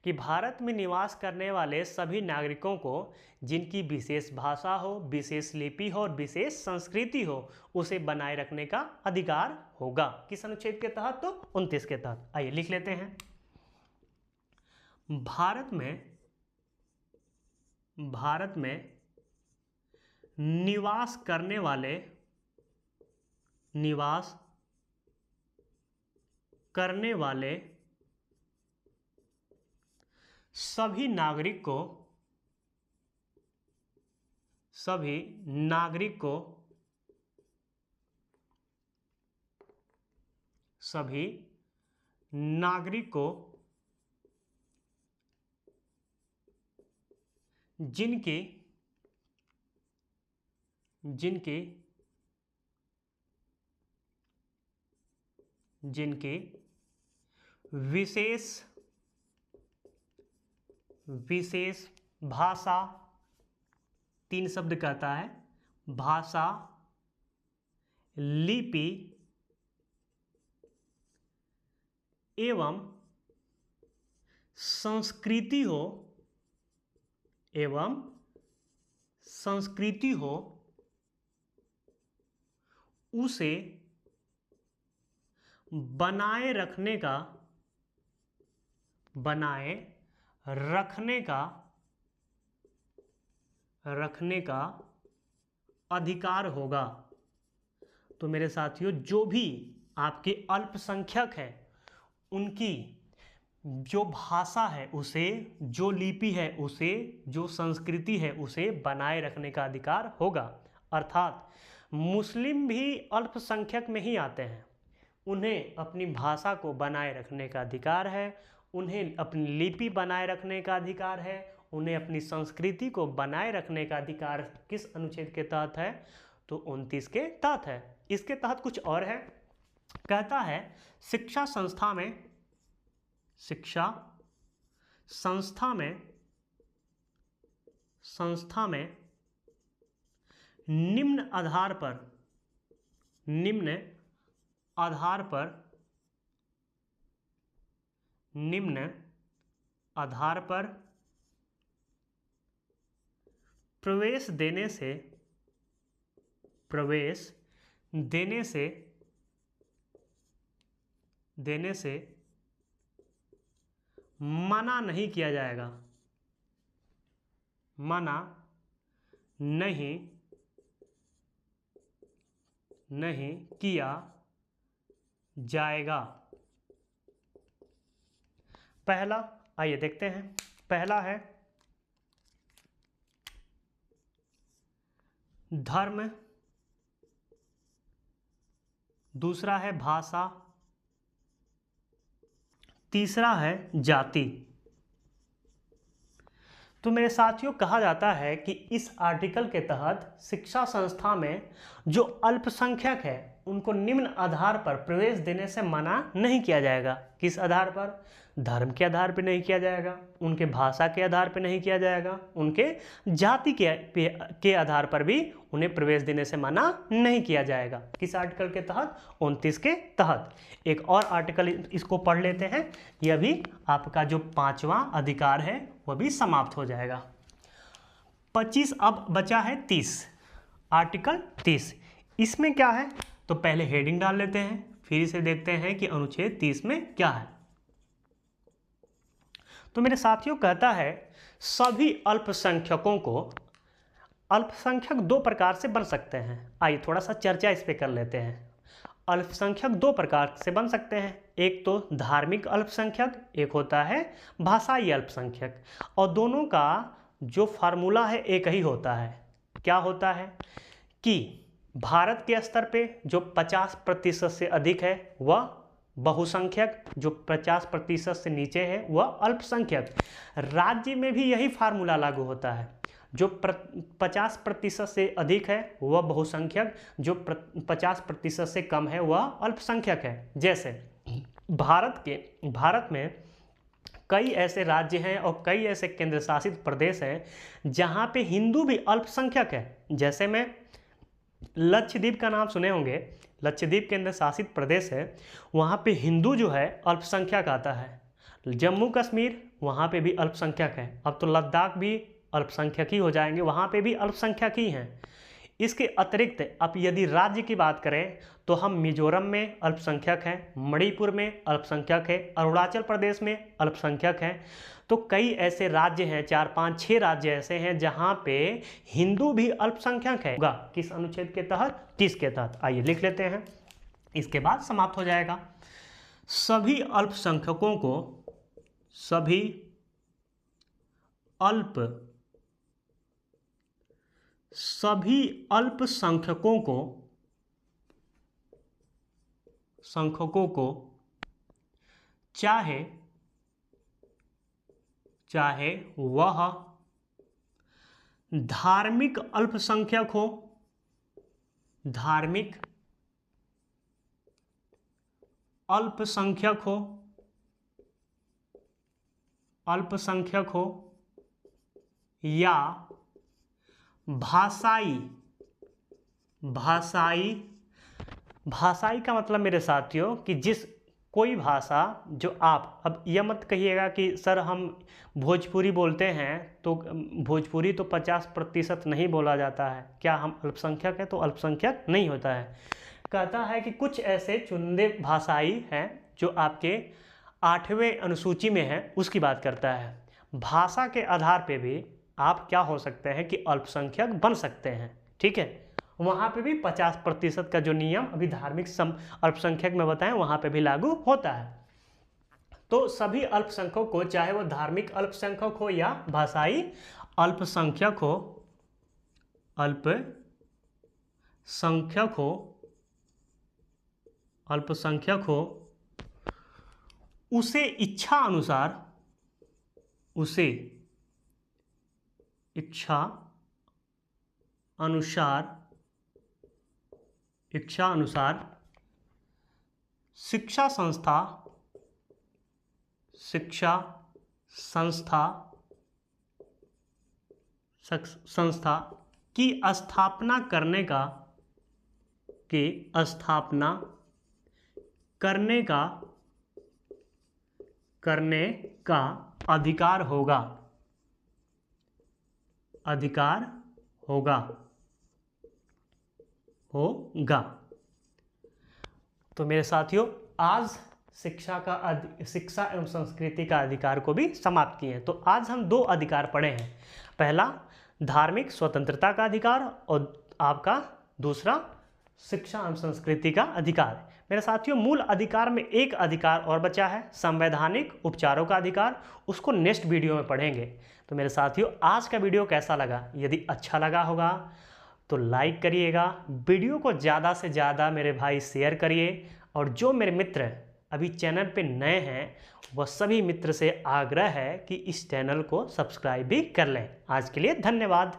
कि भारत में निवास करने वाले सभी नागरिकों को जिनकी विशेष भाषा हो, विशेष लिपि हो और विशेष संस्कृति हो, उसे बनाए रखने का अधिकार होगा। किस अनुच्छेद के तहत? तो 29 के तहत। आइए लिख लेते हैं। भारत में निवास करने वाले सभी नागरिक को जिनकी विशेष भाषा, 3 शब्द कहता है, भाषा, लिपि एवं संस्कृति हो, उसे बनाए रखने का अधिकार होगा। तो मेरे साथियों, जो भी आपके अल्पसंख्यक हैं उनकी जो भाषा है उसे, जो लिपि है उसे, जो संस्कृति है उसे बनाए रखने का अधिकार होगा। अर्थात मुस्लिम भी अल्पसंख्यक में ही आते हैं। उन्हें अपनी भाषा को बनाए रखने का अधिकार है, उन्हें अपनी लिपि बनाए रखने का अधिकार है, उन्हें अपनी संस्कृति को बनाए रखने का अधिकार किस अनुच्छेद के तहत है? तो 29 के तहत है। इसके तहत कुछ और है, कहता है शिक्षा संस्था में निम्न आधार पर प्रवेश देने से मना नहीं किया जाएगा। मना नहीं किया जाएगा। पहला, आइए देखते हैं। पहला है धर्म, दूसरा है भाषा, तीसरा है जाति। तो मेरे साथियों, कहा जाता है कि इस आर्टिकल के तहत शिक्षा संस्था में जो अल्पसंख्यक है उनको निम्न आधार पर प्रवेश देने से मना नहीं किया जाएगा। किस आधार पर? धर्म के आधार पर नहीं किया जाएगा, उनके भाषा के आधार पर नहीं किया जाएगा, उनके जाति के आधार पर भी उन्हें प्रवेश देने से मना नहीं किया जाएगा। किस आर्टिकल के तहत? 29 के तहत। एक और आर्टिकल इसको पढ़ लेते हैं, यह भी आपका जो 5वां अधिकार है वह भी समाप्त हो जाएगा। 25, अब बचा है 30, आर्टिकल 30। इसमें क्या है? तो पहले हेडिंग डाल लेते हैं, फिर इसे देखते हैं कि अनुच्छेद 30 में क्या है। तो मेरे साथियों, कहता है सभी अल्पसंख्यकों को, अल्पसंख्यक 2 प्रकार से बन सकते हैं। आइए थोड़ा सा चर्चा इस पे कर लेते हैं। अल्पसंख्यक 2 प्रकार से बन सकते हैं, एक तो धार्मिक अल्पसंख्यक, एक होता है भाषाई अल्पसंख्यक, और दोनों का जो फार्मूला है एक ही होता है। क्या होता है कि भारत के स्तर पे जो 50% से अधिक है वह बहुसंख्यक, जो 50% से नीचे है वह अल्पसंख्यक। राज्य में भी यही फार्मूला लागू होता है, जो 50% से अधिक है वह बहुसंख्यक, जो 50% से कम है वह अल्पसंख्यक है। जैसे भारत में कई ऐसे राज्य हैं और कई ऐसे केंद्र शासित प्रदेश हैं जहाँ पे हिंदू भी अल्पसंख्यक है। जैसे में लक्षद्वीप का नाम सुने होंगे, लक्षद्वीप केंद्र शासित प्रदेश है, वहाँ पे हिंदू जो है अल्पसंख्यक आता है। जम्मू कश्मीर वहाँ पे भी अल्पसंख्यक है। अब तो लद्दाख भी अल्पसंख्यक ही हो जाएंगे, वहाँ पे भी अल्पसंख्यक ही हैं। इसके अतिरिक्त अब यदि राज्य की बात करें तो हम मिजोरम में अल्पसंख्यक हैं, मणिपुर में अल्पसंख्यक है, अरुणाचल प्रदेश में अल्पसंख्यक हैं। तो कई ऐसे राज्य हैं, 4, 5, 6 राज्य ऐसे हैं जहाँ पे हिंदू भी अल्पसंख्यक है। किस अनुच्छेद के तहत? 30 के तहत। आइए लिख लेते हैं, इसके बाद समाप्त हो जाएगा। सभी अल्पसंख्यकों को चाहे वह धार्मिक अल्पसंख्यक हो, या भाषाई का मतलब मेरे साथियों कि जिस कोई भाषा जो आप, अब यह मत कहिएगा कि सर हम भोजपुरी बोलते हैं तो भोजपुरी तो 50% नहीं बोला जाता है, क्या हम अल्पसंख्यक है? तो अल्पसंख्यक नहीं होता है। कहता है कि कुछ ऐसे चुनिंदे भाषाई हैं जो आपके 8वें अनुसूची में है, उसकी बात करता है। भाषा के आधार पे भी आप क्या हो सकते हैं कि अल्पसंख्यक बन सकते हैं, ठीक है। वहाँ पे भी 50% का जो नियम अभी धार्मिक अल्पसंख्यक में बताएं वहाँ पे भी लागू होता है। तो सभी अल्पसंख्यक को, चाहे वो धार्मिक अल्पसंख्यक हो या भाषाई अल्पसंख्यक हो, उसे इच्छा अनुसार शिक्षा संस्था की स्थापना करने का अधिकार होगा। तो मेरे साथियों, आज शिक्षा एवं संस्कृति का अधिकार को भी समाप्त किए हैं। तो आज हम 2 अधिकार पढ़े हैं। पहला धार्मिक स्वतंत्रता का अधिकार और आपका दूसरा शिक्षा एवं संस्कृति का अधिकार। मेरे साथियों, मूल अधिकार में एक अधिकार और बचा है, संवैधानिक उपचारों का अधिकार। उसको नेक्स्ट वीडियो में पढ़ेंगे। तो मेरे साथियों, आज का वीडियो कैसा लगा? यदि अच्छा लगा होगा तो लाइक करिएगा, वीडियो को ज़्यादा से ज़्यादा मेरे भाई शेयर करिए, और जो मेरे मित्र अभी चैनल पे नए हैं वह सभी मित्र से आग्रह है कि इस चैनल को सब्सक्राइब भी कर लें। आज के लिए धन्यवाद।